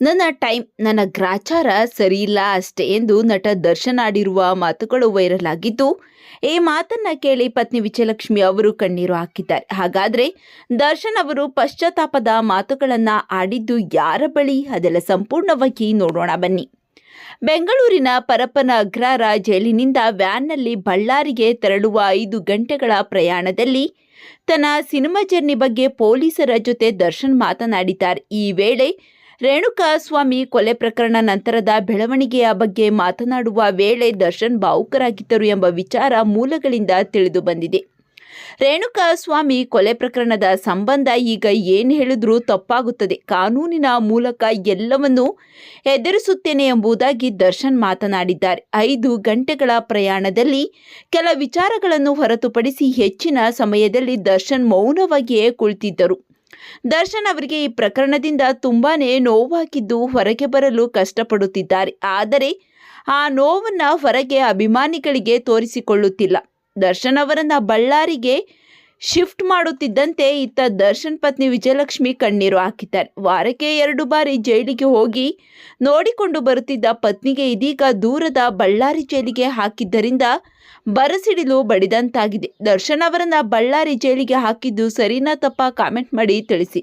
ನನ್ನ ಟೈಮ್ ನನ್ನ ಗ್ರಾಚಾರ ಸರಿಯಿಲ್ಲ ಅಷ್ಟೇ ಎಂದು ನಟ ದರ್ಶನ್ ಆಡಿರುವ ಮಾತುಗಳು ವೈರಲ್ ಆಗಿದ್ದು, ಈ ಮಾತನ್ನ ಕೇಳಿ ಪತ್ನಿ ವಿಜಯಲಕ್ಷ್ಮಿ ಅವರು ಕಣ್ಣೀರು ಹಾಕಿದ್ದಾರೆ. ಹಾಗಾದ್ರೆ ದರ್ಶನ್ ಅವರು ಪಶ್ಚಾತ್ತಾಪದ ಮಾತುಗಳನ್ನ ಆಡಿದ್ದು ಯಾರ ಬಳಿ, ಅದೆಲ್ಲ ಸಂಪೂರ್ಣವಾಗಿ ನೋಡೋಣ ಬನ್ನಿ. ಬೆಂಗಳೂರಿನ ಪರಪ್ಪನ ಅಗ್ರಹಾರ ಜೈಲಿನಿಂದ ವ್ಯಾನ್ನಲ್ಲಿ ಬಳ್ಳಾರಿಗೆ ತೆರಳುವ 5 ಗಂಟೆಗಳ ಪ್ರಯಾಣದಲ್ಲಿ ತನ್ನ ಸಿನಿಮಾ ಜರ್ನಿ ಬಗ್ಗೆ ಪೊಲೀಸರ ಜೊತೆ ದರ್ಶನ್ ಮಾತನಾಡಿದ್ದಾರೆ. ಈ ವೇಳೆ ರೇಣುಕಾಸ್ವಾಮಿ ಕೊಲೆ ಪ್ರಕರಣ ನಂತರದ ಬೆಳವಣಿಗೆಯ ಬಗ್ಗೆ ಮಾತನಾಡುವ ವೇಳೆ ದರ್ಶನ್ ಭಾವುಕರಾಗಿದ್ದರು ಎಂಬ ವಿಚಾರ ಮೂಲಗಳಿಂದ ತಿಳಿದು ಬಂದಿದೆ. ರೇಣುಕಾಸ್ವಾಮಿ ಕೊಲೆ ಪ್ರಕರಣದ ಸಂಬಂಧ ಈಗ ಏನು ಹೇಳಿದ್ರೂ ತಪ್ಪಾಗುತ್ತದೆ, ಕಾನೂನಿನ ಮೂಲಕ ಎಲ್ಲವನ್ನೂ ಎದುರಿಸುತ್ತೇನೆ ಎಂಬುದಾಗಿ ದರ್ಶನ್ ಮಾತನಾಡಿದ್ದಾರೆ. 5 ಗಂಟೆಗಳ ಪ್ರಯಾಣದಲ್ಲಿ ಕೆಲ ವಿಚಾರಗಳನ್ನು ಹೊರತುಪಡಿಸಿ ಹೆಚ್ಚಿನ ಸಮಯದಲ್ಲಿ ದರ್ಶನ್ ಮೌನವಾಗಿಯೇ ಕುಳಿತಿದ್ದರು. ದರ್ಶನ್ ಅವರಿಗೆ ಈ ಪ್ರಕರಣದಿಂದ ತುಂಬಾನೇ ನೋವಾಗಿದ್ದು ಹೊರಗೆ ಬರಲು ಕಷ್ಟಪಡುತ್ತಿದ್ದಾರೆ. ಆದರೆ ಆ ನೋವನ್ನು ಹೊರಗೆ ಅಭಿಮಾನಿಗಳಿಗೆ ತೋರಿಸಿಕೊಳ್ಳುತ್ತಿಲ್ಲ. ದರ್ಶನ್ ಅವರನ್ನ ಬಳ್ಳಾರಿಗೆ ಶಿಫ್ಟ್ ಮಾಡುತ್ತಿದ್ದಂತೆ ಇತ್ತ ದರ್ಶನ್ ಪತ್ನಿ ವಿಜಯಲಕ್ಷ್ಮಿ ಕಣ್ಣೀರು ಹಾಕಿದ್ದಾರೆ. ವಾರಕ್ಕೆ 2 ಬಾರಿ ಜೈಲಿಗೆ ಹೋಗಿ ನೋಡಿಕೊಂಡು ಬರುತ್ತಿದ್ದ ಪತ್ನಿಗೆ ಇದೀಗ ದೂರದ ಬಳ್ಳಾರಿ ಜೈಲಿಗೆ ಹಾಕಿದ್ದರಿಂದ ಬರಸಿಡಿಲು ಬಡಿದಂತಾಗಿದೆ. ದರ್ಶನ್ ಅವರನ್ನ ಬಳ್ಳಾರಿ ಜೈಲಿಗೆ ಹಾಕಿದ್ದು ಸರಿನಾ ತಪ್ಪಾ ಕಾಮೆಂಟ್ ಮಾಡಿ ತಿಳಿಸಿ.